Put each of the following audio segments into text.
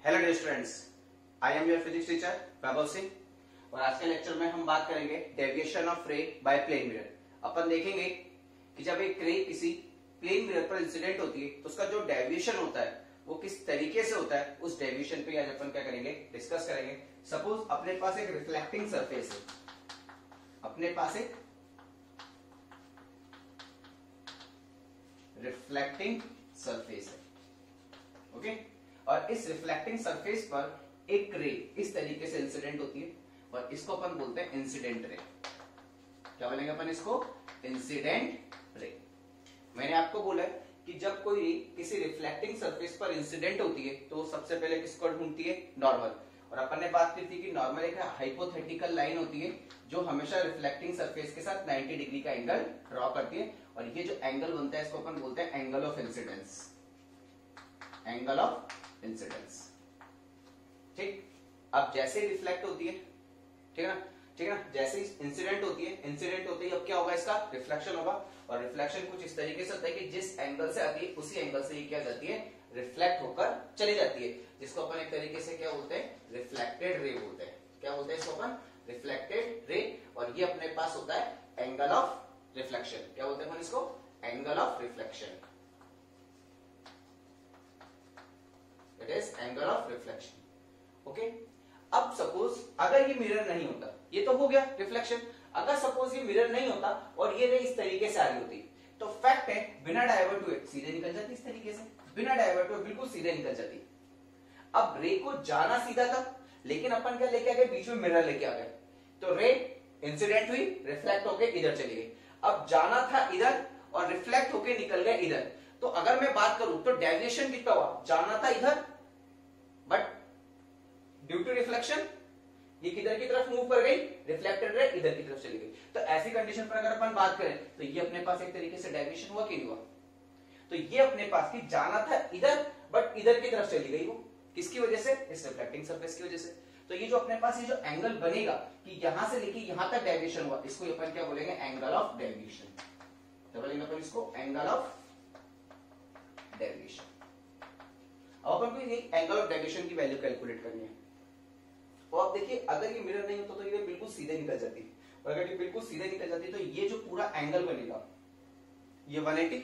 Hello dear students, I am your physics teacher Vaibhav Singh और आज के लेक्चर में हम बात करेंगे deviation of ray by plane mirror. अपन देखेंगे कि जब एक रे किसी प्लेन मिरर पर इंसिडेंट होती है तो उसका जो डेविएशन होता है वो किस तरीके से होता है, उस डेविएशन पे आज अपन क्या करेंगे, डिस्कस करेंगे। सपोज अपने पास एक रिफ्लेक्टिंग सरफेस है, अपने पास एक रिफ्लेक्टिंग सरफेस है, ओके। और इस रिफ्लेक्टिंग सरफेस पर एक रे इस तरीके से इंसिडेंट होती है और इसको अपन बोलते हैं इंसिडेंट रे। क्या बोलेंगे अपन इसको? Incident ray. मैंने आपको बोला है कि जब कोई रे किसी रिफ्लेक्टिंग सरफेस पर इंसिडेंट होती है तो सबसे पहले किसको ढूंढती है? नॉर्मल। और अपन ने बात की थी कि नॉर्मल एक हाइपोथेटिकल लाइन होती है जो हमेशा रिफ्लेक्टिंग सरफेस के साथ 90 डिग्री का एंगल ड्रॉ करती है और ये जो एंगल बनता है इसको अपन बोलते हैं angle of incidence. Angle of incidence, ठीक। अब जैसे रिफ्लेक्ट होती है, ठीक है ना, ठीक है ना, जैसे इंसिडेंट होती है, इंसिडेंट होते ही अब क्या होगा, इसका रिफ्लेक्शन होगा। और रिफ्लेक्शन कुछ इस तरीके से होता है कि जिस एंगल से आती है उसी एंगल से ये क्या जाती है, रिफ्लेक्ट होकर चली जाती है, जिसको अपन एक तरीके से क्या बोलते हैं, रिफ्लेक्टेड रे बोलते हैं। क्या बोलते हैं इसको अपन? Reflected ray. और ये अपने पास होता है एंगल ऑफ रिफ्लेक्शन। क्या बोलते हैं अपन इसको? Angle of reflection. It is angle of reflection, okay. अब सपोज अगर ये मिरर नहीं होता, ये तो हो गया रिफ्लेक्शन। अगर सपोज ये मिरर नहीं होता और ये रे इस तरीके से आ रही होती तो फैक्ट है बिना डाइवर्ट हुए सीधे निकल जाती, इस तरीके से बिना डाइवर्ट हुए बिल्कुल सीधे निकल जाती। अब रे को जाना सीधा था, लेकिन अपन क्या लेके आ गए, बीच में मिरर लेके आ गए, तो रे इंसिडेंट हुई, रिफ्लेक्ट होके इधर चली गई। अब जाना था इधर और रिफ्लेक्ट होके निकल गया इधर। तो अगर मैं बात करूं तो डेविएशन कितना हुआ? जाना था इधर बट ड्यू टू रिफ्लेक्शन ये किधर की तरफ मूव कर गई, रिफ्लेक्टेड रे इधर की तरफ चली गई। तो ऐसी कंडीशन पर अगर अपन बात करें तो ये अपने पास एक तरीके से डेविएशन हुआ कि नहीं हुआ? तो ये अपने पास की जाना था इधर बट इधर की तरफ चली गई, वो किसकी वजह से? इस रिफ्लेक्टिंग सरफेस की वजह से। तो ये जो अपने पास ये जो एंगल बनेगा कि यहां से लेके यहां तक डेविएशन हुआ, इसको अपन क्या बोलेंगे? Angle of deviation. क्या बोलेंगे अपन इसको? Angle of deviation. अब अपन को ये एंगल ऑफ डेविएशन की वैल्यू कैलकुलेट करनी है। और अब देखिए अगर ये मिरर नहीं होता तो ये बिल्कुल सीधे निकल जाती, और अगर ये बिल्कुल सीधे निकल जाती तो ये जो पूरा एंगल बनेगा ये 180,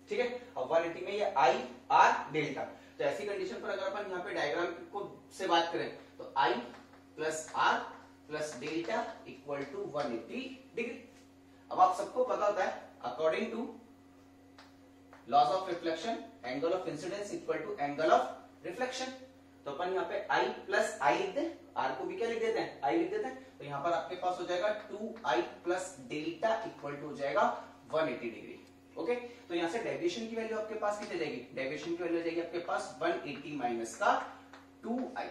ठीक है। अब 180 में ये आई आर डेल्टा। तो ऐसी कंडीशन पर अगर अपन यहाँ पे डायग्राम को से बात करें तो i plus r plus delta equal to 180 degree. अब आप सबको पता होता है according to laws of reflection angle of incidence equal to angle of reflection. तो अपन यहाँ पे I प्लस आई लिख दें, आर को भी क्या लिख देते हैं? I लिख देते हैं। तो यहाँ पर आपके पास हो जाएगा 2I plus delta equal to हो जाएगा 180 डिग्री, ओके। तो यहाँ से डेविएशन की वैल्यू आपके पास कितनी जाएगी? डेविएशन की वैल्यू जाएगी आपके पास 180 माइनस का 2I,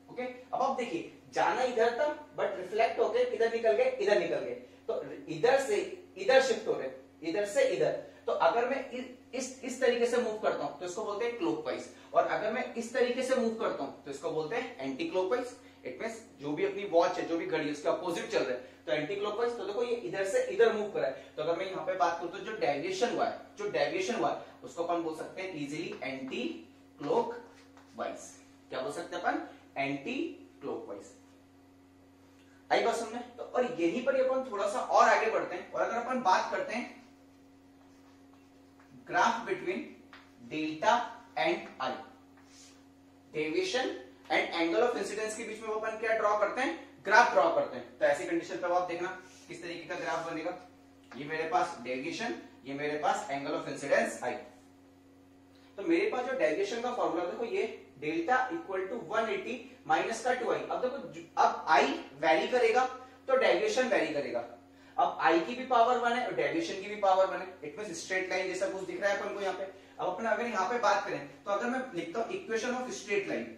ओके। अब आप देखिए जाना इधर था बट रिफ्लेक्ट होके किधर निकल गए? इधर निकल गए। तो इधर से इधर शिफ्ट हो रहे, इधर से इधर। तो अगर मैं इस तरीके से मूव करता हूं तो इसको बोलते हैं क्लॉकवाइज, और अगर मैं इस तरीके से मूव करता हूं तो इसको बोलते हैं एंटी क्लॉकवाइज। इट मींस जो भी अपनी वॉच है, जो भी घड़ी है, उसके अपोजिट चल रहा है तो एंटी क्लॉकवाइज। तो देखो ये इधर से इधर मूव कर रहा है, तो अगर मैं यहाँ पे बात करूं तो जो डेविएशन हुआ है उसको अपन बोल सकते हैं इजीली एंटी क्लॉकवाइज। क्या बोल सकते हैं अपन? Anti clockwise. आई बात समझ में? तो और यहीं पर अपन थोड़ा सा और आगे बढ़ते हैं और अगर अपन बात करते हैं graph between delta and I, deviation and angle of incidence के बीच में अपन क्या ड्रॉ करते हैं? ग्राफ ड्रॉ करते हैं। तो ऐसी कंडीशन पे आप देखना किस तरीके का ग्राफ बनेगा। ये मेरे पास डेविएशन, ये मेरे पास एंगल ऑफ इंसिडेंस आई। तो मेरे पास जो डेविएशन का फॉर्मूला देखो, ये डेल्टा इक्वल टू 180 माइनस का 2I। अब देखो अब आई वैरी करेगा तो डेविएशन वैरी करेगा। अब आई की भी पावर 1 है और डेविएशन की भी पावर 1 है। इट मींस स्ट्रेट लाइन जैसा कुछ दिख रहा है अपन को यहाँ पे। अब अपन अगर यहाँ पे बात करें तो अगर मैं लिखता हूं equation of straight line,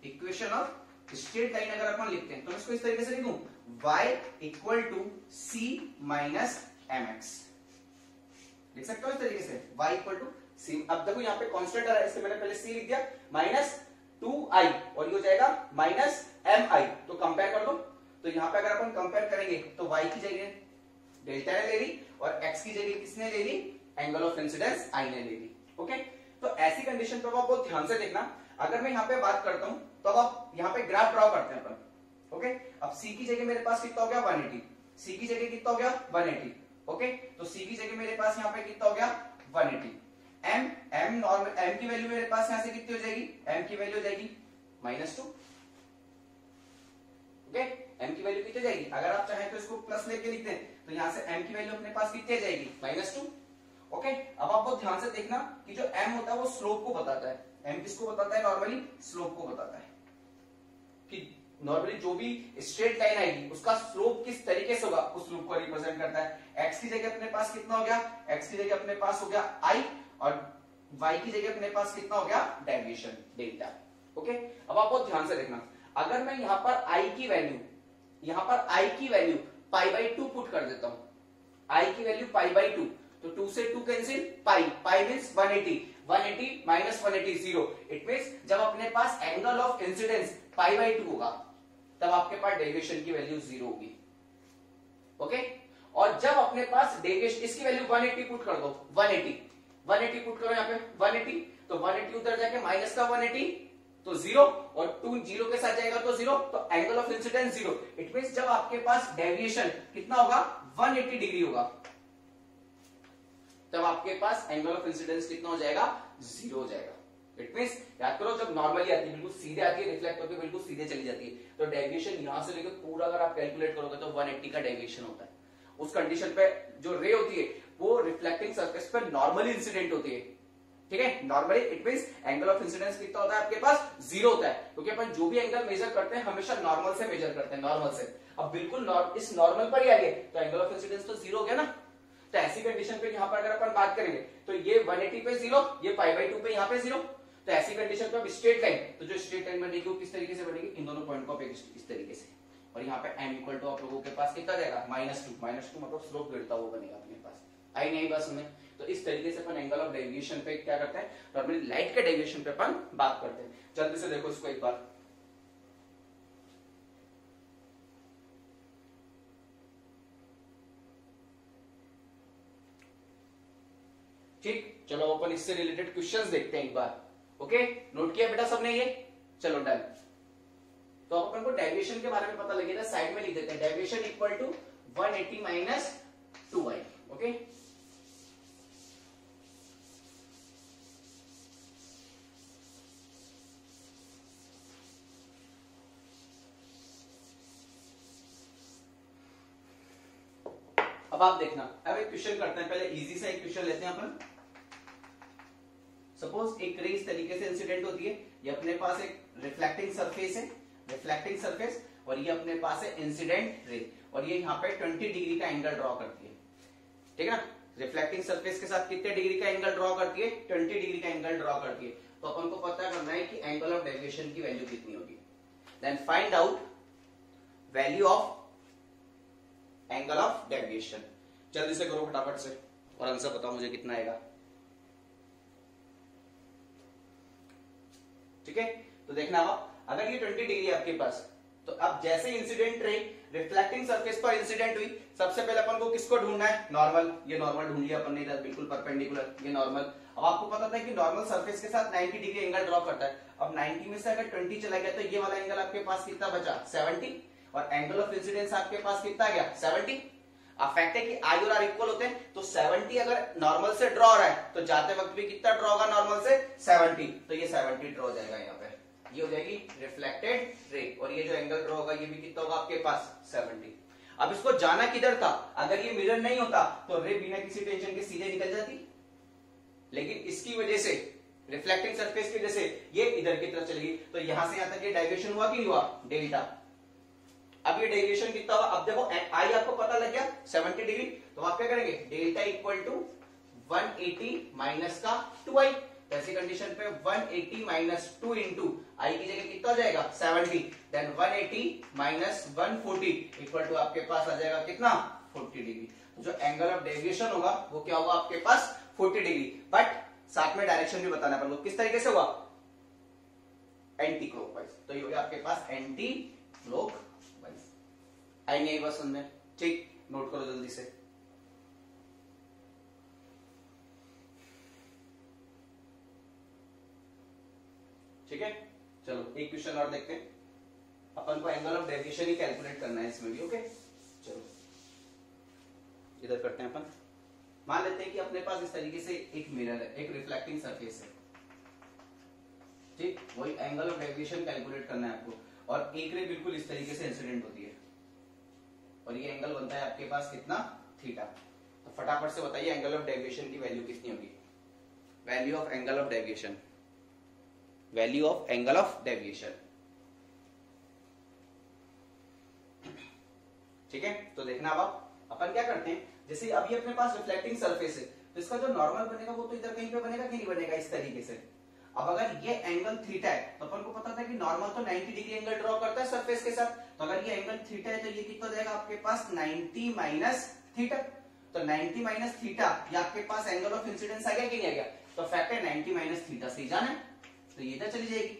equation of straight line अगर अपन लिखते हैं तो मैं इसको इस तरीके से लिखूं y equal to C minus M X. लिख सकते हो इस तरीके से y इक्वल टू सी। अब देखो यहाँ पे कांस्टेंट आ रहा है, इससे मैंने पहले c लिख दिया, माइनस 2I और ये हो जाएगा माइनस mi। तो कंपेयर कर दो। तो यहाँ पे अगर अपन कंपेयर करेंगे तो y की जगह डेल्टा ने ले ली और x की जगह किसने ले ली? एंगल ऑफ इंसिडेंस आई ने ले ली, ओके। तो तो ऐसी कंडीशन पे आप बहुत ध्यान से देखना। अगर मैं यहाँ पे बात करता हूं तो अब आप यहाँ पे ग्राफ ड्रॉ करते हैं अपन। ओके, अब सी की जगह मेरे पास कितना हो गया 180, सी की जगह कितना हो गया 180। ओके, तो सी की जगह मेरे पास यहाँ पे कितना हो गया 180। एम नॉर्मल एम की वैल्यू मेरे पास यहाँ से कितनी हो जाएगी, एम की वैल्यू हो जाएगी -2। ओके, एम की वैल्यू कितनी जाएगी, अगर आप चाहें तो इसको प्लस लेके लिख दें तो यहां से एम की वैल्यू अपने पास कितनी जाएगी -2। ओके, अब आप बहुत ध्यान से देखना कि जो एम होता है वो स्लोप को बताता है। एम किसको बताता है, नॉर्मली स्लोप को बताता है कि नॉर्मली जो भी स्ट्रेट लाइन आएगी उसका स्लोप किस तरीके से होगा, उस स्लोप को रिप्रेजेंट करता है। एक्स की जगह अपने पास कितना हो गया, एक्स की जगह अपने पास हो गया आई, और वाई की जगह अपने पास कितना हो गया डेविएशन डेल्टा। ओके, अब आप बहुत ध्यान से देखना, अगर मैं यहां पर आई की वैल्यू π/2 पुट कर देता हूं, आई की वैल्यू π/2, तो 2 से 2 cancel, pi means 180, 180 minus 180 0। It means जब अपने पास एंगल ऑफ इंसिडेंस π/2 होगा तब आपके पास डेविएशन की वैल्यू 0 होगी। ओके, और जब अपने पास डेविएशन, इसकी वैल्यू 180 पुट कर दो, 180 पुट करो यहाँ पे 180, तो 180 उधर जाके माइनस का 180 तो 0, और 2 0 के साथ जाएगा तो 0, तो angle of incidence 0। It means जब आपके पास डेविएशन कितना होगा 180 डिग्री होगा तब आपके पास एंगल ऑफ इंसिडेंस कितना हो जाएगा 0 हो जाएगा। इट मींस याद करो, जब नॉर्मली आती है बिल्कुल सीधे आती है, रिफ्लेक्ट होकर बिल्कुल सीधे चली जाती है, तो डेविएशन यहां से लेकर पूरा अगर आप कैलकुलेट करोगे तो 180 का डेविएशन होता है। उस कंडीशन पे जो रे होती है वो रिफ्लेक्टिंग सरफेस पर नॉर्मली इंसिडेंट होती है। ठीक है, normally it means angle of incidence कितना होता है आपके पास 0 होता है, क्योंकि अपन जो भी एंगल मेजर करते हैं हमेशा नॉर्मल से मेजर करते हैं, नॉर्मल से। अब बिल्कुल इस नॉर्मल पर ही आ गए तो एंगल ऑफ इंसिडेंस तो 0 हो गया ना। तो ऐसी कंडीशन पे यहाँ पर अगर अपन बात करेंगे तो ये 180 पे 0, ये π/2 पे यहाँ पे 0, तो ऐसी कंडीशन पे अब स्ट्रेट लाइन, तो जो स्ट्रेट लाइन बनेगी वो किस तरीके से बनेगी, इन दोनों पॉइंट को आप इस तरीके से, और यहाँ पे m इक्वल टू आप लोगों के पास कितना जाएगा -2 मतलब स्लोप गिरता हुआ बनेगा अपने पास। आई नहीं बस हमें, तो इस तरीके से अपन एंगल ऑफ डेविएशन पे क्या करते हैं, नॉर्मली लाइट के डेविएशन पे अपन बात करते हैं। जल्दी से देखो इसको एक बार, ठीक, चलो अपन इससे रिलेटेड क्वेश्चंस देखते हैं एक बार। ओके, नोट किया बेटा सबने ये, चलो डन। तो अपन को डेविएशन के बारे में पता लगे, साइड में लिख देते हैं, deviation equal to 180 minus 2y। Okay, अब आप देखना, अब एक क्वेश्चन करते हैं, पहले इजी सा एक क्वेश्चन लेते हैं अपन। सपोज एक रे इस तरीके से इंसिडेंट होती है, ये अपने पास एक रिफ्लेक्टिंग सरफेस है, रिफ्लेक्टिंग सरफेस, और ये अपने पास है इंसिडेंट रे, और ये यहाँ पे 20 डिग्री का एंगल ड्रॉ करती है। ठीक है ना, रिफ्लेक्टिंग सरफेस के साथ कितने डिग्री का एंगल ड्रॉ करती है, 20 डिग्री का एंगल ड्रॉ करती है। तो अपन को पता करना है कि एंगल ऑफ डेविएशन की वैल्यू कितनी होगी। Then find out value of angle of deviation. जल्दी से करो फटाफट से और आंसर बताओ मुझे कितना आएगा। ठीक है, तो देखना अब अगर ये 20 डिग्री है आपके पास, तो अब जैसे इंसिडेंट रे रिफ्लेक्टिंग सरफेस पर इंसिडेंट हुई, सबसे पहले अपन को किसको ढूंढना है, नॉर्मल। ये नॉर्मल ढूंढ लिया अपन ने इधर बिल्कुल परपेंडिकुलर, ये नॉर्मल। अब आपको पता था कि नॉर्मल सरफेस के साथ 90 डिग्री एंगल ड्रॉ करता है। अब 90 में से अगर 20 चला गया तो ये वाला एंगल आपके पास कितना बचा 70, और एंगल ऑफ इंसिडेंस आपके पास कितना गया 70। अब फैक्ट है कि आई और आर इक्वल होते हैं, तो 70 अगर नॉर्मल से ड्रॉ हो रहा है तो जाते वक्त भी कितना ड्रॉ होगा नॉर्मल से 70, तो ये 70 ड्रॉ हो जाएगा यहाँ पे, ये हो जाएगी रिफ्लेक्टेड रे, और ये जो एंगल ड्रॉ होगा ये भी कितना होगा आपके पास 70। अब इसको जाना किधर था, अगर ये मिरर नहीं होता तो रे बिना किसी टेंशन के सीधे निकल जाती, लेकिन इसकी वजह से रिफ्लेक्टिंग सरफेस की वजह से ये इधर की तरफ चली गई, तो यहां से यहां तक ये डाइवर्शन हुआ कि नहीं हुआ, डेल्टा। अब ये डेविएशन कितना होगा, अब देखो आई आपको पता लग गया 70 डिग्री, तो आप क्या करेंगे, डेल्टा इक्वल टू 180 माइनस का 2i। ऐसी कंडीशन पे 180 माइनस 2 इंटू आई की जगह कितना हो जाएगा 70, देन 180 माइनस 140 इक्वल टू आपके पास आ जाएगा कितना 40 डिग्री। जो एंगल ऑफ डेविएशन होगा वो क्या होगा आपके पास 40 डिग्री, बट साथ में डायरेक्शन भी बताना पड़ेगा किस तरीके से हुआ, एंटी क्लॉकवाइज, तो ये हो गया आपके पास एंटी क्लॉकवाइज। आई नहीं बस सुनने, ठीक, नोट करो जल्दी से। ठीक है, चलो एक क्वेश्चन और देखते हैं। अपन को angle of deviation he calculate करना है इसमें भी। ओके, चलो इधर करते हैं अपन। मान लेते हैं कि अपने पास इस तरीके से एक मिरर है, एक रिफ्लेक्टिंग सरफेस है, ठीक, वही एंगल ऑफ डेविएशन कैलकुलेट करना है आपको। और एक रे बिल्कुल इस तरीके से इंसिडेंट होती है और ये एंगल बनता है आपके पास कितना, थीटा। तो फटाफट से बताइए एंगल ऑफ डेविएशन की वैल्यू कितनी होगी। Value of angle of deviation, value of angle of deviation, ठीक है। तो देखना अब अपन क्या करते हैं, जैसे अभी अपने पास रिफ्लेक्टिंग सरफेस है तो इसका जो नॉर्मल बनेगा वो तो इधर कहीं पे बनेगा कि नहीं बनेगा, इस तरीके से। अब अगर ये एंगल थीटा है तो अपन को पता था कि नॉर्मल तो 90 डिग्री एंगल ड्रॉ करता है सरफेस के साथ। तो अगर ये एंगल थीटा है तो ये कितना जाएगा आपके पास 90 माइनस थीटा। तो 90 माइनस थीटा, ये आपके पास एंगल ऑफ इंसिडेंस आ गया कि नहीं आ गया। तो फैक्ट है 90 माइनस थीटा से ही जाना है, तो ये इधर चली जाएगी।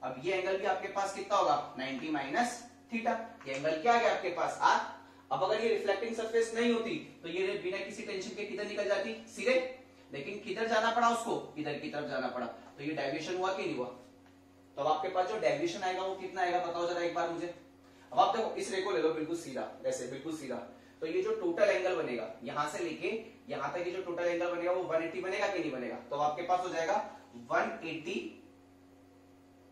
अब ये एंगल भी आपके पास कितना होगा, 90 माइनस थीटा। ये एंगल क्या आ गया आपके पास, आर। अब अगर ये रिफ्लेक्टिंग सरफेस नहीं होती तो ये रे बिना किसी टेंशन के किधर निकल जाती, सीधे। लेकिन किधर जाना पड़ा उसको, इधर की तरफ जाना पड़ा। तो ये डेविएशन हुआ कि नहीं हुआ। तो अब आपके पास जो डेविएशन आएगा वो कितना आएगा बताओ जरा एक बार मुझे। अब आप देखो इस रे को ले लो बिल्कुल सीधा, ऐसे बिल्कुल सीधा। तो ये जो टोटल एंगल बनेगा यहां से लेके यहां तक, ये जो टोटल एंगल बनेगा वो 180 बनेगा कि नहीं बनेगा। तो आपके पास हो जाएगा 180,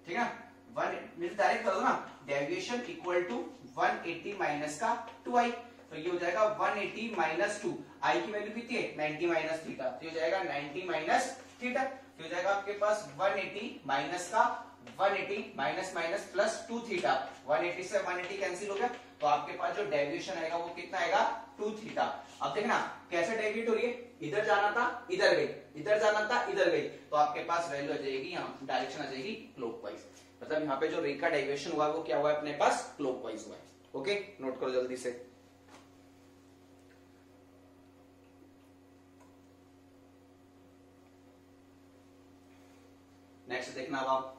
ठीक है ना। डायरेक्ट कर दो ना, डेविएशन इक्वल टू 180 माइनस का 2i। तो ये हो जाएगा 180 माइनस 2, आई की वैल्यू कितनी है 90 माइनस थीटा। तो ये हो जाएगा 90 माइनस थीटा। तो हो जाएगा आपके पास 180 माइनस का 180 माइनस माइनस प्लस 2 थीटा। 180 से 180 कैंसिल हो गया। तो आपके पास जो डेविएशन आएगा वो कितना आएगा, 2 थीटा। अब देखना कैसे डेविएट हो रही है, इधर जाना था इधर गई, इधर जाना था इधर गई। तो आपके पास वैल्यू आ जाएगी, यहाँ डायरेक्शन आ जाएगी क्लॉकवाइज। मतलब यहाँ पे जो रे का डेविएशन हुआ वो क्या हुआ है अपने पास, क्लॉकवाइज हुआ है। ओके, नोट करो जल्दी से। नेक्स्ट देखना अब आप,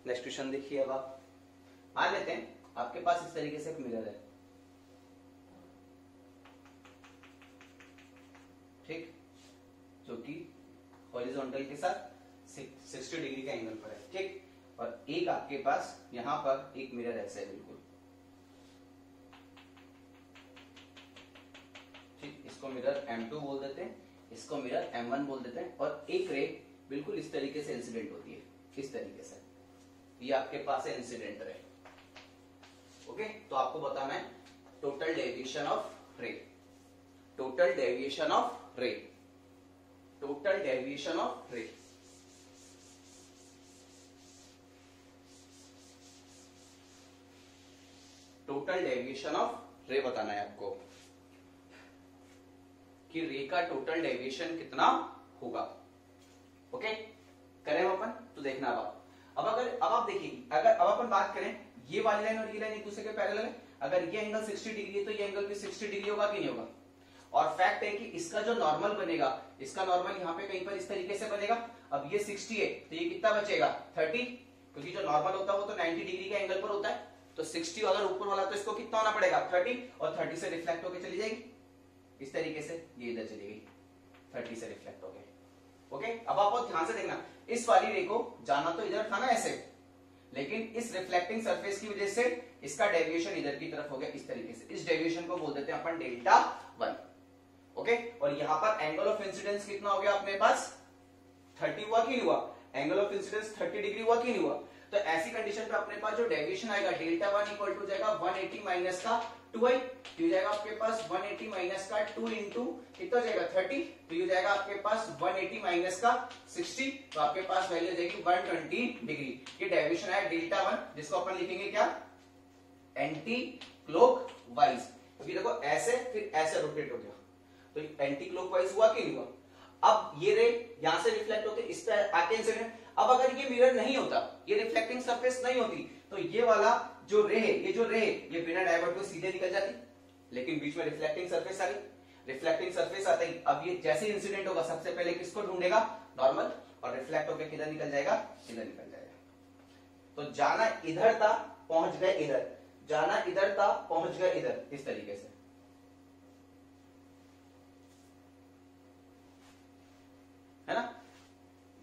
नेक्स्ट क्वेश्चन देखिए। अब आप मान लेते हैं आपके पास इस तरीके से एक मिरर है, ठीक, जो कि हॉरिजॉन्टल के साथ 60 डिग्री का एंगल पर है, ठीक। और एक आपके पास यहां पर एक मिरर ऐसे है बिल्कुल, ठीक। इसको मिरर M2 बोल देते हैं, इसको मिरर M1 बोल देते हैं। और एक रे बिल्कुल इस तरीके से इंसिडेंट होती है, इस तरीके से। ये आपके पास है इंसिडेंट रे। ओके, तो आपको बताना है टोटल डेविएशन ऑफ रे, टोटल डेविएशन ऑफ रे, टोटल डेविएशन ऑफ रे। टोटल डेविएशन ऑफ रे बताना है आपको कि रे का टोटल डेविएशन कितना होगा। ओके, करें अपन। तो देखना अब आप देखिए, अगर अब अपन बात करें ये वाली लाइन और ये लाइन एक दूसरे के पैरेलल है। अगर ये एंगल 60 डिग्री है तो ये एंगल भी 60 डिग्री होगा कि नहीं होगा। और फैक्ट है कि इसका जो नॉर्मल बनेगा, इसका नॉर्मल यहाँ पे कहीं पर इस तरीके से बनेगा। अब ये 60 है तो ये कितना बचेगा 30, क्योंकि जो नॉर्मल होता है वो तो 90 डिग्री के एंगल पर होता है। तो 60 अगर ऊपर वाला तो इसको कितना होना पड़ेगा 30, और 30 से रिफ्लेक्ट होकर चली जाएगी इस तरीके से, ये इधर चली गई 30 से रिफ्लेक्ट होके। ओके, अब आप ध्यान से देखना, इस वाली रे को जाना तो इधर था ना ऐसे, लेकिन इस रिफ्लेक्टिंग सरफेस की वजह से इसका डेविएशन इधर की तरफ हो गया इस तरीके से। इस डेविएशन को बोल देते हैं अपन डेल्टा 1। ओके, और यहां पर एंगल ऑफ इंसिडेंस कितना हो गया अपने पास 30 हुआ कि नहीं हुआ, एंगल ऑफ इंसिडेंस 30 डिग्री हुआ कि नहीं हुआ। तो ऐसी कंडीशन पे अपने पास जो डेविएशन आएगा डेल्टा 1 इक्वल टू जाएगा 180 माइनस का 2i। तो ये जाएगा आपके पास 180 माइनस का 2 इंटू कितना जाएगा 30। तो ये जाएगा आपके पास 180 माइनस का 60। तो आपके पास वैल्यू जाएगी 120 डिग्री। ये डेविएशन है डेल्टा 1, जिसको अपन लिखेंगे क्या, एंटी क्लॉकवाइज। क्योंकि देखो ऐसे फिर ऐसे रोटेट हो गया, तो एंटी क्लॉकवाइज हुआ कि नहीं हुआ। अब ये रे यहां से रिफ्लेक्ट होके इस पे आके इंसिडेंट। अब अगर ये मिरर नहीं होता, ये रिफ्लेक्टिंग सरफेस नहीं होती, तो ये वाला जो रे है, ये जो रे है, ये बिना डाइवर्ट को सीधे निकल जाती। लेकिन बीच में रिफ्लेक्टिंग सरफेस आ गई। रिफ्लेक्टिंग सरफेस आते ही अब ये जैसे इंसिडेंट होगा सबसे पहले किसको ढूंढेगा, नॉर्मल, और रिफ्लेक्ट होकर किधर निकल जाएगा, इधर निकल जाएगा। तो जाना इधर था पहुंच गए इधर, जाना इधर था पहुंच गए इधर, इस तरीके से।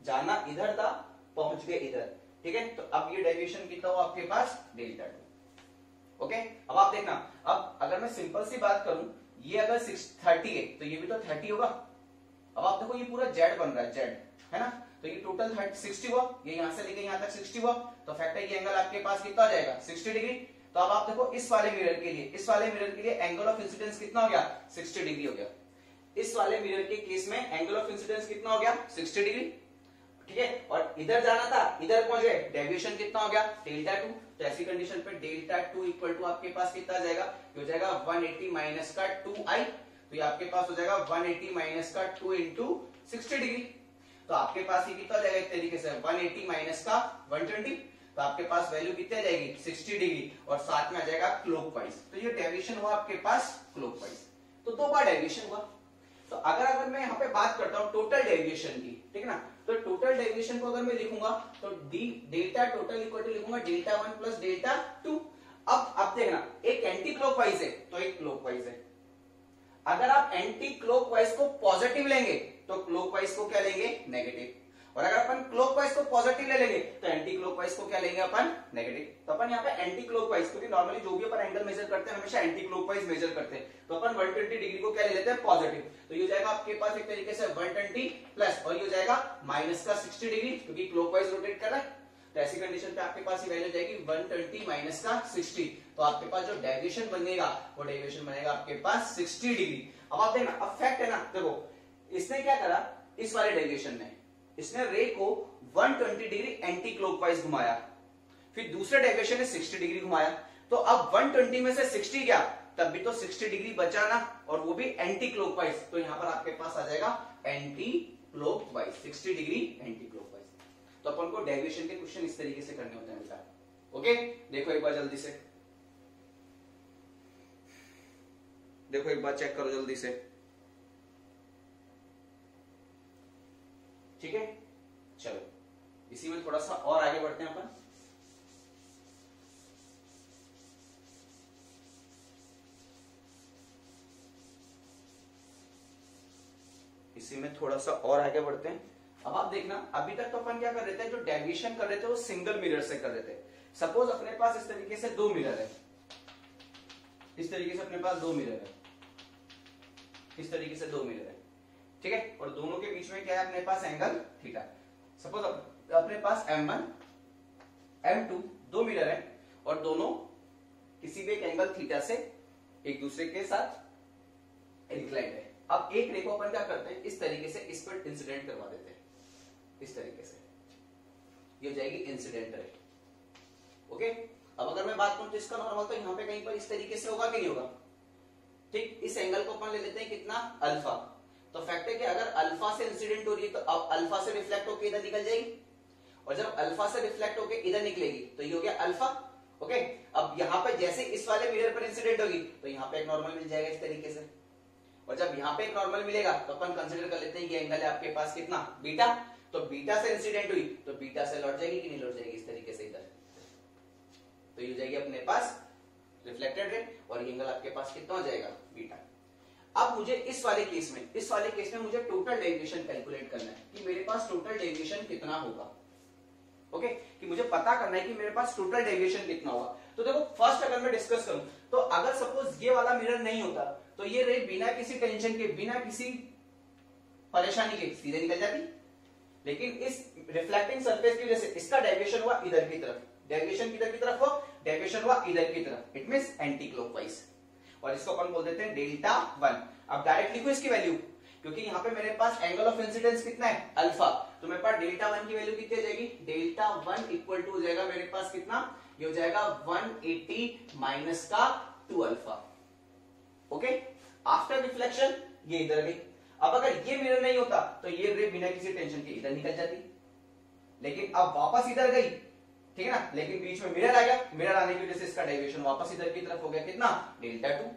जाना इधर था, पहुंच गए इधर, ठीक है। तो अब ये डेविएशन कितना हुआ आपके पास, डेल्टा टू। ओके, अब आप देखना, अब अगर मैं सिंपल सी बात करूं, ये अगर 30 है तो ये भी तो 30 होगा। अब आप देखो ये पूरा जेड बन रहा है, जेड है ना, तो ये टोटल 60 हुआ, ये यहां से लेके यहां तक 60 हुआ, तो फैक्टर ये एंगल आपके पास कितना आ जाएगा, 60 डिग्री। तो अब आप देखो इस वाले मिरर के लिए, इस वाले मिरर के लिए एंगल ऑफ इंसिडेंस कितना हो गया, 60 डिग्री हो गया। इस वाले मिरर के केस में एंगल ऑफ इंसिडेंस कितना हो गया, 60 डिग्री, ठीक है। और इधर जाना था, इधर पहुंच गए, डेविएशन कितना हो गया, डेल्टा टू। तो ऐसी कंडीशन पे डेल्टा टू इक्वल टू आपके पास कितना आ जाएगा, हो जाएगा 180 माइनस का 2i, तो ये आपके पास हो जाएगा 180 माइनस का 2 इंटू 60 डिग्री। तो आपके पास ये कितना हो जाएगा एक तरीके से 180 माइनस का 120, तो आपके पास वैल्यू कितनी आ जाएगी, 60 डिग्री, और साथ में आ जाएगा क्लॉकवाइज। तो ये डेविएशन हुआ आपके पास क्लॉकवाइज, तो दो बार डेविएशन हुआ। तो अगर मैं यहाँ पे बात करता हूँ टोटल डेविएशन की, ठीक है ना, तो टोटल डेविएशन को अगर मैं लिखूंगा तो डेल्टा टोटल इक्वल टू लिखूंगा डेल्टा 1 प्लस डेल्टा 2। अब देखना, एक एंटी क्लॉकवाइज है तो एक क्लॉकवाइज है। अगर आप एंटी क्लॉकवाइज को पॉजिटिव लेंगे तो क्लॉकवाइज को क्या लेंगे, नेगेटिव, और अगर अपन क्लॉकवाइज को पॉजिटिव ले लेंगे तो एंटी क्लॉकवाइज को क्या लेंगे अपन, नेगेटिव। तो अपन यहाँ पे एंटी क्लॉकवाइज, क्योंकि नॉर्मली जो भी अपन एंगल मेजर करते हैं हमेशा एंटी क्लॉकवाइज मेजर करते हैं, तो अपन 120 डिग्री को क्या ले लेते हैं, पॉजिटिव। तो ये हो जाएगा आपके पास एक तरीके से 120 प्लस, और ये हो जाएगा माइनस का 60 डिग्री, क्योंकि क्लॉकवाइज रोटेट कर रहा है। तो ऐसी कंडीशन पे आपके पास ये वैल्यू जाएगी 120 माइनस का 60, तो आपके पास जो डेविएशन बनेगा वो डेविएशन बनेगा आपके पास 60 डिग्री। अब आप देखना, अब फैक्ट है ना, देखो इसने क्या करा, इस वाले डेविएशन में इसने रे को 120 डिग्री एंटी क्लॉकवाइज घुमाया, फिर दूसरे डेविएशन ने 60 डिग्री घुमाया, तो अब 120 में से 60 गया, तब भी तो 60 डिग्री बचा ना, और वो भी एंटी क्लॉकवाइज, तो यहां पर आपके पास आ जाएगा anti clockwise, 60 degree anti clockwise. तो अपन को डेविएशन के क्वेश्चन इस तरीके से करने होते हैं बेटा। ओके, देखो एक बार जल्दी से, देखो एक बार चेक करो जल्दी से, ठीक है। चलो इसी में थोड़ा सा और आगे बढ़ते हैं अपन। इसी में थोड़ा सा और आगे बढ़ते हैं। अब आप देखना, अभी तक तो अपन क्या कर रहे थे, जो डेविएशन कर रहे थे वो सिंगल मिरर से कर रहे थे। सपोज अपने पास इस तरीके से दो मिरर है, इस तरीके से अपने पास दो मिरर है, इस तरीके से दो मिरर है, ठीक है, और दोनों के बीच में क्या है अपने पास एंगल थीटा। सपोज अपने पास M1 M2 दो मिरर है, और दोनों किसी भी एक एंगल थीटा से एक दूसरे के साथ इंक्लाइंड है। अब एक रे को अपन क्या करते हैं, इस तरीके से इस पर इंसिडेंट करवा देते हैं, इस तरीके से, ये हो जाएगी इंसिडेंट रे। ओके, अब अगर मैं बात करूं तो इसका नॉर्मल तो यहां पे कहीं पर इस तरीके से होगा कि नहीं होगा, ठीक। इस एंगल को अपन ले लेते हैं कितना, अल्फा। तो फैक्ट है कि अगर अल्फा से इंसिडेंट हो रही है तो अब अल्फा से रिफ्लेक्ट होकर इधर निकल जाएगी, और जब अल्फा से रिफ्लेक्ट होकर इधर निकलेगी तो ये हो गया अल्फा। ओके, अब यहां पर जैसे इस वाले मिरर पर इंसिडेंट होगी तो यहां पे एक नॉर्मल मिल जाएगा इस तरीके से, और जब यहां पे एक नॉर्मल मिलेगा तो अपन कंसीडर कर लेते हैं ये एंगल है आपके पास कितना, बीटा। तो बीटा से इंसिडेंट हुई तो बीटा से लौट जाएगी कि नहीं लौट जाएगी, इस तरीके से इधर, तो ये हो जाएगी अपने पास रिफ्लेक्टेड रे, और ये एंगल आपके पास कितना हो जाएगा, बीटा। अब मुझे इस वाले केस में मुझे टोटल डेविएशन कैलकुलेट करना है कि मेरे पास टोटल डेविएशन कितना होगा। ओके, कि मुझे पता करना है कि मेरे पास टोटल डेविएशन कितना होगा। तो देखो फर्स्ट अगर मैं डिस्कस करूं तो अगर सपोज ये वाला मिरर नहीं होता तो ये रे बिना किसी टेंशन के, बिना किसी परेशानी के सीधे निकल जाती, लेकिन इस रिफ्लेक्टिंग सरफेस की वजह से इसका डेविएशन हुआ इधर की तरफ, डेविएशन किधर की तरफ हो, डेविएशन हुआ इधर की तरफ, इट मींस एंटी क्लॉकवाइज, और इसको अपन बोल देते हैं डेल्टा 1। अब डायरेक्ट लिखो इसकी वैल्यू, क्योंकि यहाँ पे मेरे पास एंगल ऑफ इंसिडेंस कितना है, अल्फा, तो मेरे पास डेल्टा 1 की वैल्यू कितनी आ जाएगी, डेल्टा 1 इक्वल टू हो जाएगा मेरे पास कितना, ये हो जाएगा 180 माइनस का 2 अल्फा। ओके, आफ्टर रिफ्लेक्शन ये इधर गई। अब अगर ये मिरर नहीं होता तो ये रे बिना किसी टेंशन के इधर निकल जाती, लेकिन अब वापस इधर गई, ठीक है ना, लेकिन बीच में मिरर आ गया, मिरर आने की वजह से इसका डेविएशन वापस इधर की तरफ हो गया कितना, डेल्टा 2।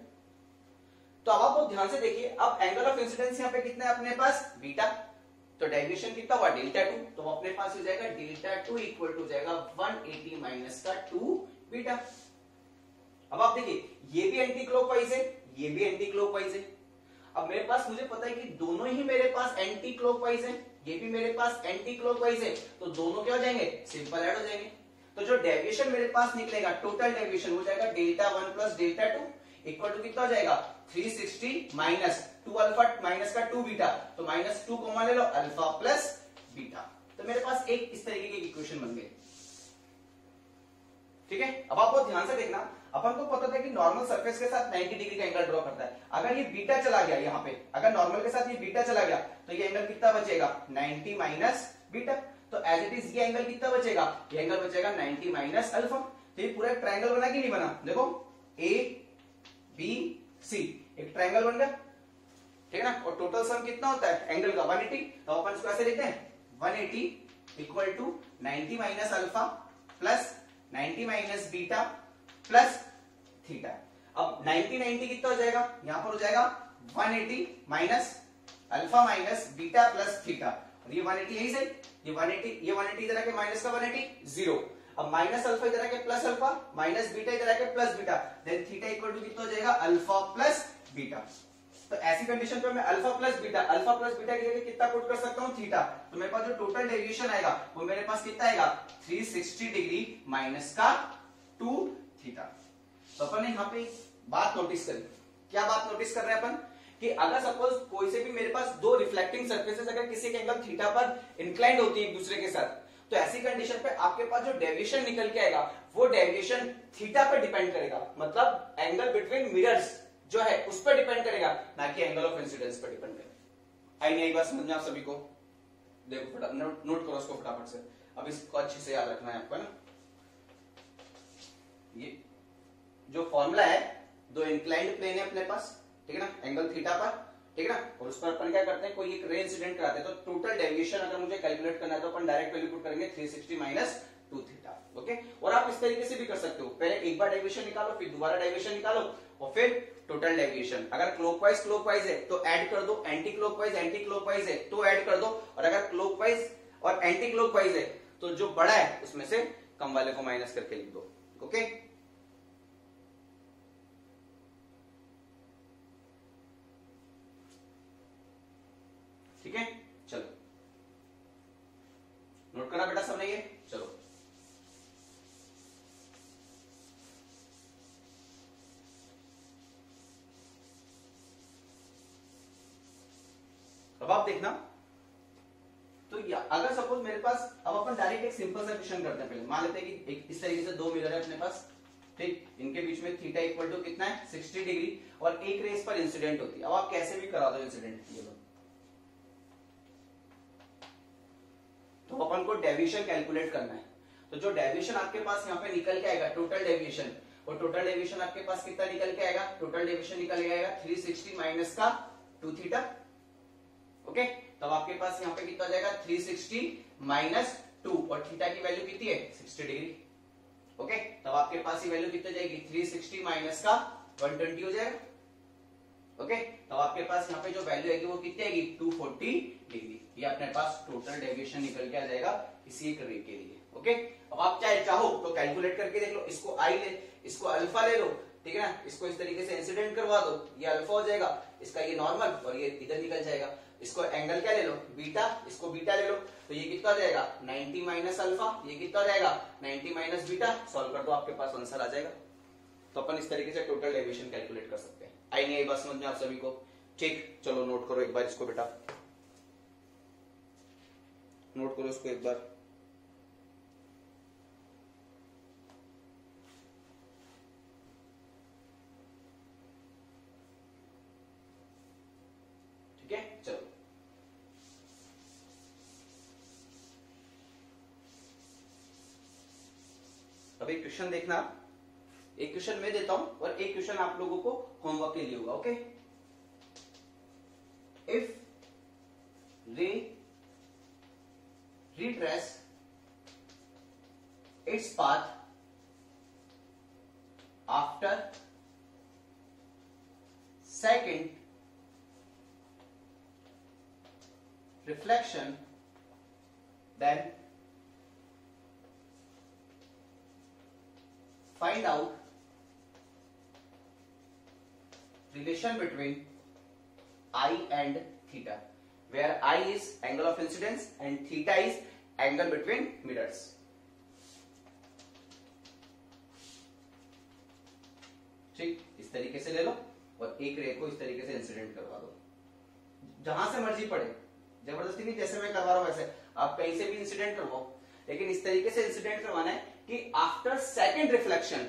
तो अब आप लोग ध्यान से देखिए, अब एंगल ऑफ इंसिडेंस यहाँ पे कितना है अपने पास, बीटा, तो डेविएशन कितना हुआ, डेल्टा 2, तो अपने पास हो जाएगा डेल्टा 2 इक्वल टू जाएगा 180 माइनस का 2 बीटा। अब आप देखिए ये भी एंटी क्लॉकवाइज है, ये भी एंटी क्लॉकवाइज है। अब मेरे पास, मुझे पता है कि दोनों ही मेरे पास एंटी क्लॉकवाइज है, ये भी मेरे पास एंटी क्लॉकवाइज है, तो दोनों क्या हो जाएंगे, सिंपल ऐड हो जाएंगे। तो जो डेविएशन मेरे पास निकलेगा, टोटल डेविएशन हो जाएगा delta 1 plus delta 2 equal to कितना हो जाएगा 360 माइनस 2 अल्फा माइनस का 2 बीटा, तो माइनस 2 कॉमन ले लो, अल्फा प्लस बीटा। तो मेरे पास एक इस तरीके की इक्वेशन बन गई। ठीक है, अब आप बहुत ध्यान से देखना, अपन को पता था कि नॉर्मल सरफेस के साथ 90 डिग्री का एंगल ड्रॉ करता है। अगर ये बीटा चला गया यहाँ पे, अगर नॉर्मल के साथ ये बीटा चला गया तो ये एंगल कितना बचेगा 90 माइनस बीटा। तो एज इट इज ये एंगल कितना बचेगा, ये एंगल बचेगा 90 माइनस अल्फा। तो ये पूरा एक ट्रायंगल बना कि नहीं बना, देखो ए बी सी एक ट्रायंगल बन गया, ठीक है ना। और टोटल सम कितना होता है एंगल का 180, तो अपन इसको ऐसे लिखते हैं 180 equal to 90 minus alpha plus 90 minus beta plus theta. अब 90 कितना हो जाएगा, यहां पर हो जाएगा 180 minus alpha minus beta plus theta, और ये 180 यही से, ये 180 इधर आके माइनस का 180 जीरो। अब माइनस अल्फा इधर आके प्लस अल्फा माइनस बीटा इधर आके plus beta, then theta equal to कितना हो जाएगा अल्फा प्लस बीटा। तो ऐसी कंडीशन पे मैं अल्फा प्लस बीटा की जगह कितना पुट कर सकता हूं थीटा, तो मेरे पास जो टोटल डेविएशन आएगा वो मेरे पास कितना आएगा 360 डिग्री माइनस का 2 थीटा। तो अपन ने यहाँ पे बात नोटिस करी, क्या बात नोटिस कर रहे हैं अपन कि अगर सपोज कोई से भी मेरे पास दो रिफ्लेक्टिंग सरफेसेस अगर किसी के एंगल थीटा पर इंक्लाइंड होती है एक दूसरे के साथ, तो ऐसी कंडीशन पे आपके पास जो डेविएशन निकल के आएगा वो डेविएशन थीटा पर डिपेंड करेगा, मतलब एंगल बिटवीन मिरर्स जो है उस पर डिपेंड करेगा, ना कि एंगल ऑफ इंसिडेंस पर डिपेंड करेगा। आई नहीं आई बात समझ में आप सभी को, देखो फटाफट नोट करो उसको फटाफट से, अब इसको अच्छे से याद रखना है आपको ना। ये जो फॉर्मूला है, दो इंक्लाइंड प्लेन है अपने पास, ठीक है ना, एंगल थीटा पर, ठीक है ना, और उस पर अपन क्या करते हैं कोई एक रे इंसिडेंट कराते हैं, तो टोटल डेविएशन अगर मुझे कैलकुलेट करना है तो अपन डायरेक्ट वैल्यू पुट करेंगे 360 माइनस 2 थीटा। ओके, और आप इस तरीके से भी कर सकते हो, पहले एक बार डेविएशन निकालो, फिर दोबारा डेविएशन निकालो, और फिर टोटल डेविएशन। अगर क्लॉकवाइज है तो ऐड कर दो, एंटी क्लॉकवाइज है तो ऐड कर दो, और अगर क्लॉकवाइज और एंटी क्लॉकवाइज है तो जो बड़ा है उसमें से कम वाले को माइनस करके लिख दो। ओके, ठीक है, चलो नोट करना बेटा सबने ये, चलो अब आप देखना। तो अगर सपोज मेरे पास, अब अपन डायरेक्ट एक सिंपल सा क्वेश्चन करते हैं। पहले मान लेते हैं कि एक इस तरीके से दो मिरर है अपने पास, ठीक, इनके बीच में थीटा इक्वल टू कितना है 60 डिग्री, और एक रेस पर इंसिडेंट होती है। अब आप कैसे भी करा दो इंसिडेंट, ये लो, तो अपन को डेविएशन कैलकुलेट करना है। तो जो डेविएशन आपके पास यहाँ पे निकल के आएगा टोटल डेविएशन, और टोटल डेविएशन आपके पास कितना निकल के आएगा, टोटल डेविएशन निकल के आएगा 360 माइनस का 2 थीटा। ओके, तब आपके पास यहाँ पे कितना आ जाएगा 360 माइनस 2, और थीटा की वैल्यू कितनी है 60 डिग्री। ओके, तब आपके पास ये वैल्यू कितनी जाएगी 360 माइनस का 120 हो जाएगा। ओके, तब आपके पास यहाँ पे जो वैल्यू आएगी वो कितनी आएगी 240 डिग्री। ये अपने पास टोटल डेविएशन निकल के आ जाएगा इसी एक रे के लिए। ओके, अब आप चाहो तो कैलकुलेट करके देख लो, इसको आई ले, इसको अल्फा ले लो, ठीक है ना, इसको इस तरीके से इंसिडेंट करवा दो, ये अल्फा हो जाएगा, इसका ये नॉर्मल, और ये इधर निकल जाएगा। इसको एंगल क्या ले लो बीटा, इसको बीटा ले लो, तो ये कितना हो जाएगा 90 माइनस अल्फा, ये कितना हो जाएगा 90 माइनस बीटा, सॉल्व कर दो आपके पास आंसर आ जाएगा। तो अपन इस तरीके से टोटल डेविएशन कैलकुलेट कर सकते हैं। आई नहीं आई बात समझ में आप सभी को, ठीक, चलो नोट करो एक बार इसको बेटा, नोट करो इसको एक बार। ठीक है, चलो अब एक क्वेश्चन देखना, एक क्वेश्चन मैं देता हूं और एक क्वेश्चन आप लोगों को होमवर्क के लिए होगा। ओके, इफ रे retrace its path after second reflection, then find out relation between I and theta। where I is angle of incidence and theta is angle between mirrors. ठीक, इस तरीके से ले लो और एक रे को इस तरीके से इंसिडेंट करवा दो, जहां से मर्जी पड़े, जबरदस्ती नहीं, जैसे मैं करवा रहा हूं वैसे आप कहीं से भी इंसिडेंट करवाओ, लेकिन इस तरीके से इंसिडेंट करवाना है कि आफ्टर सेकंड रिफ्लेक्शन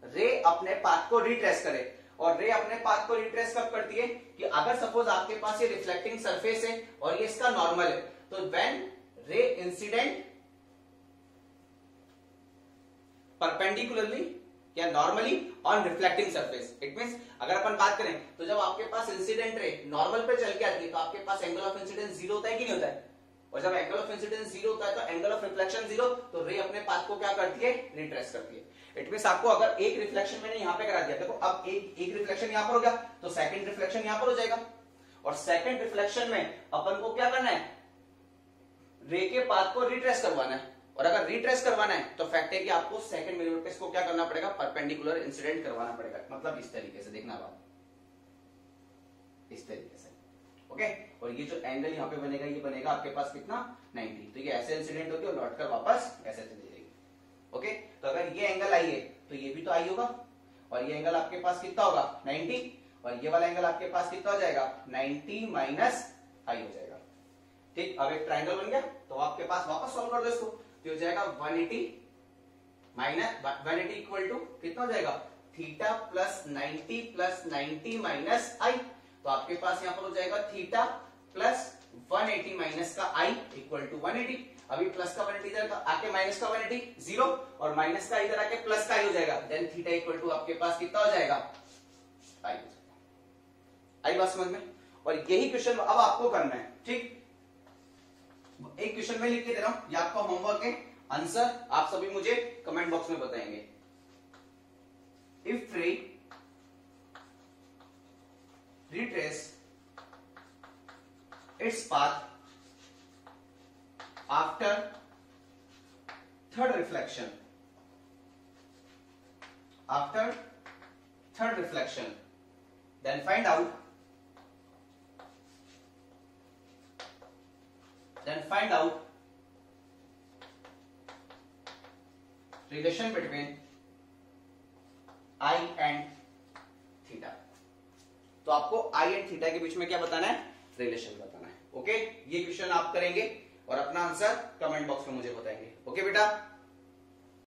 रे अपने पाथ को रिट्रेस करे। और रे अपने पाथ को रिट्रेस कब करती है कि अगर सपोज आपके पास ये रिफ्लेक्टिंग सरफेस है और ये इसका नॉर्मल है, तो व्हेन रे इंसिडेंट परपेंडिकुलरली या normally on reflecting surface, it means अगर अपन बात करें तो जब आपके पास इंसिडेंट रे नॉर्मल पे चल के आती है तो आपके पास एंगल ऑफ इंसिडेंस जीरो होता है कि नहीं होता है, और जब एंगल ऑफ इंसिडेंस जीरो होता है तो एंगल ऑफ रिफ्लेक्शन जीरो, तो रे अपने पाथ को क्या करती है, रिट्रेस करती है। इट मींस आपको अगर एक रिफ्लेक्शन मैंने यहां पे करा दिया, देखो अब एक रिफ्लेक्शन यहां पर हो गया तो सेकंड रिफ्लेक्शन यहां पर हो जाएगा, और सेकंड रिफ्लेक्शन में अपन को क्या करना है, रे के पाथ को रिट्रेस करवाना है, और अगर रिट्रेस करवाना है तो फैक्ट है कि आपको सेकंड मिरर पे इसको क्या करना पड़ेगा, परपेंडिकुलर इंसिडेंट करवाना पड़ेगा, मतलब इस तरीके से देखना बात, इस तरीके से, ओके। और ये जो एंगल यहाँ पे बनेगा ये बनेगा आपके पास कितना, 90, तो ये ऐसे इंसिडेंट होगी और लौट कर वापस ऐसे चली जाएगी, ओके। तो अगर ये एंगल आई है तो ये भी तो आई होगा, और ये एंगल आपके पास कितना होगा, 90, और ये वाला एंगल आपके पास कितना हो जाएगा, 90 माइनस आई हो जाएगा, ठीक। अब एक ट्राइंगल बन गया, तो आपके पास वापस सॉल्व कर दो इसको, तो हो जाएगा 180 माइनस 180 इक्वल टू कितना हो जाएगा, थीटा प्लस 90 माइनस आई, तो आपके पास यहां पर हो जाएगा थीटा प्लस 180 माइनस का आई इक्वल टू 180। अभी प्लस का 180 इधर आके माइनस का 180 जीरो, और माइनस का इधर आके प्लस का आई हो जाएगा, देन थीटा इक्वल टू आपके पास कितना हो जाएगा, आई हो जाएगा। आई बात समझ में? और यही क्वेश्चन अब आपको करना है, ठीक। एक क्वेश्चन में लिख के दे रहा हूं, ये आपका होमवर्क है, आंसर आप सभी मुझे कमेंट बॉक्स में बताएंगे। इफ रे retrace its path after third reflection, then find out relation between I and theta। तो आपको आई एंड थीटा के बीच में क्या बताना है, रिलेशन बताना है, ओके। ये क्वेश्चन आप करेंगे और अपना आंसर कमेंट बॉक्स में मुझे बताएंगे, ओके बेटा।